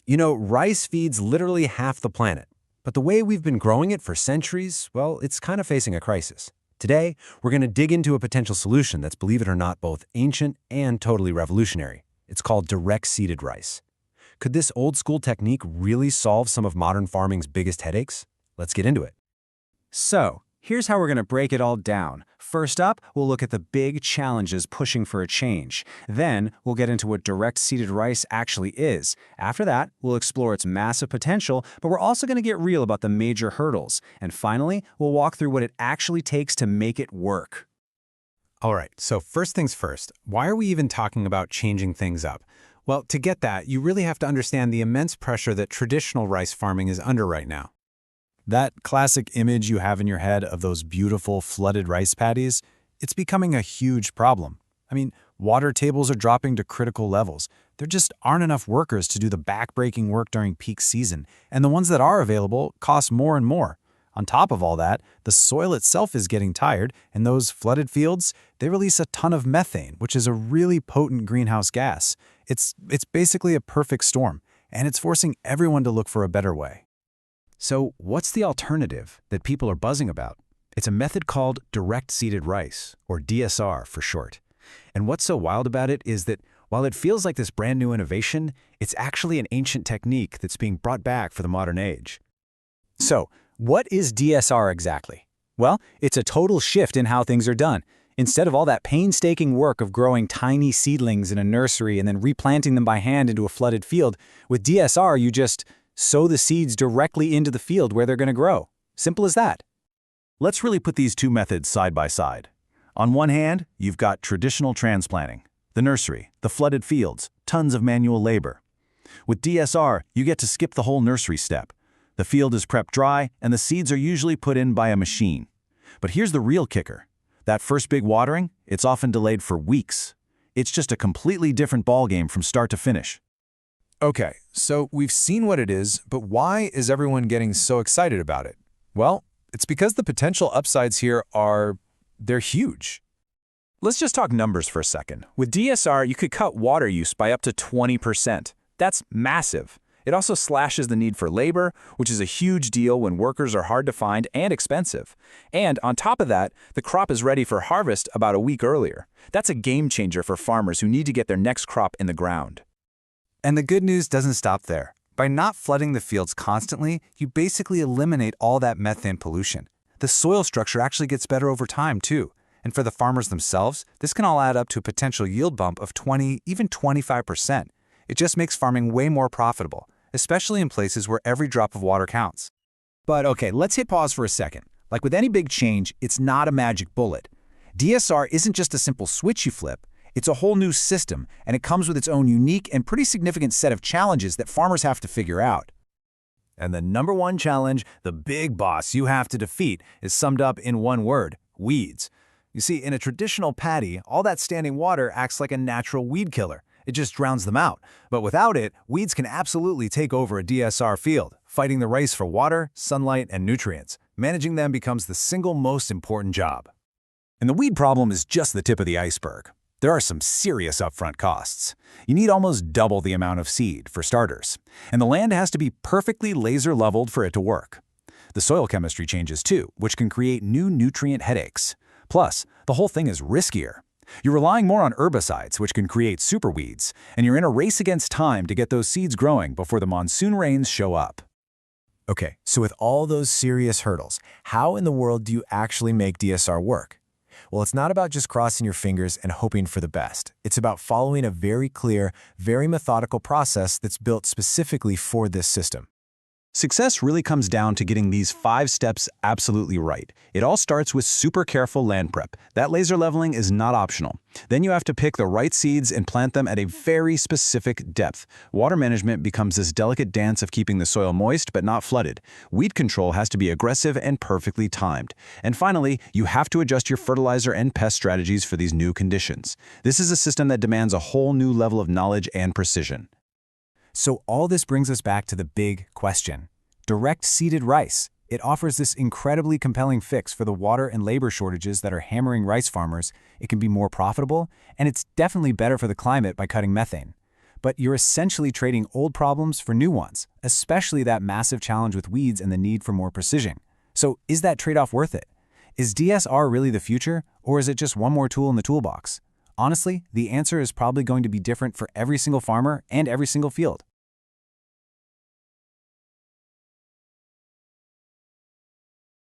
Rice feeds literally half the planet. But the way we've been growing it for centuries, well, it's kind of facing a crisis. Today, we're going to dig into a potential solution that's, believe it or not, both ancient and totally revolutionary. It's called direct-seeded rice. Could this old-school technique really solve some of modern farming's biggest headaches? Let's get into it. So, here's how we're going to break it all down. First up, we'll look at the big challenges pushing for a change. Then, we'll get into what direct-seeded rice actually is. After that, we'll explore its massive potential, but we're also going to get real about the major hurdles. And finally, we'll walk through what it actually takes to make it work. All right, so first things first, why are we even talking about changing things up? Well, to get that, you really have to understand the immense pressure that traditional rice farming is under right now. That classic image you have in your head of those beautiful flooded rice paddies, it's becoming a huge problem. I mean, water tables are dropping to critical levels. There just aren't enough workers to do the back-breaking work during peak season, and the ones that are available cost more and more. On top of all that, the soil itself is getting tired, and those flooded fields, they release a ton of methane, which is a really potent greenhouse gas. It's basically a perfect storm, and it's forcing everyone to look for a better way. So what's the alternative that people are buzzing about? It's a method called direct-seeded rice, or DSR for short. And what's so wild about it is that while it feels like this brand new innovation, it's actually an ancient technique that's being brought back for the modern age. So, what is DSR exactly? Well, it's a total shift in how things are done. Instead of all that painstaking work of growing tiny seedlings in a nursery and then replanting them by hand into a flooded field, with DSR you just sow the seeds directly into the field where they're going to grow. Simple as that. Let's really put these two methods side by side. On one hand, you've got traditional transplanting, the nursery, the flooded fields, tons of manual labor. With DSR, you get to skip the whole nursery step. The field is prepped dry, and the seeds are usually put in by a machine. But here's the real kicker. That first big watering, it's often delayed for weeks. It's just a completely different ballgame from start to finish. Okay, so we've seen what it is, but why is everyone getting so excited about it? Well, it's because the potential upsides here they're huge. Let's just talk numbers for a second. With DSR, you could cut water use by up to 20%. That's massive. It also slashes the need for labor, which is a huge deal when workers are hard to find and expensive. And on top of that, the crop is ready for harvest about a week earlier. That's a game changer for farmers who need to get their next crop in the ground. And the good news doesn't stop there. By not flooding the fields constantly, you basically eliminate all that methane pollution. The soil structure actually gets better over time, too. And for the farmers themselves, this can all add up to a potential yield bump of 20, even 25%. It just makes farming way more profitable, especially in places where every drop of water counts. But okay, let's hit pause for a second. Like with any big change, it's not a magic bullet. DSR isn't just a simple switch you flip. It's a whole new system, and it comes with its own unique and pretty significant set of challenges that farmers have to figure out. And the number one challenge, the big boss you have to defeat, is summed up in one word: weeds. You see, in a traditional paddy, all that standing water acts like a natural weed killer. It just drowns them out. But without it, weeds can absolutely take over a DSR field, fighting the race for water, sunlight, and nutrients. Managing them becomes the single most important job. And the weed problem is just the tip of the iceberg. There are some serious upfront costs. You need almost double the amount of seed, for starters. And the land has to be perfectly laser leveled for it to work. The soil chemistry changes too, which can create new nutrient headaches. Plus, the whole thing is riskier. You're relying more on herbicides, which can create superweeds, and you're in a race against time to get those seeds growing before the monsoon rains show up. Okay, so with all those serious hurdles, how in the world do you actually make DSR work? Well, it's not about just crossing your fingers and hoping for the best. It's about following a very clear, very methodical process that's built specifically for this system. Success really comes down to getting these 5 steps absolutely right. It all starts with super careful land prep. That laser leveling is not optional. Then you have to pick the right seeds and plant them at a very specific depth. Water management becomes this delicate dance of keeping the soil moist but not flooded. Weed control has to be aggressive and perfectly timed. And finally, you have to adjust your fertilizer and pest strategies for these new conditions. This is a system that demands a whole new level of knowledge and precision. So all this brings us back to the big question. Direct-seeded rice. It offers this incredibly compelling fix for the water and labor shortages that are hammering rice farmers. It can be more profitable, and it's definitely better for the climate by cutting methane. but you're essentially trading old problems for new ones, especially that massive challenge with weeds and the need for more precision. So is that trade-off worth it? Is DSR really the future, or is it just one more tool in the toolbox? Honestly, the answer is probably going to be different for every single farmer and every single field.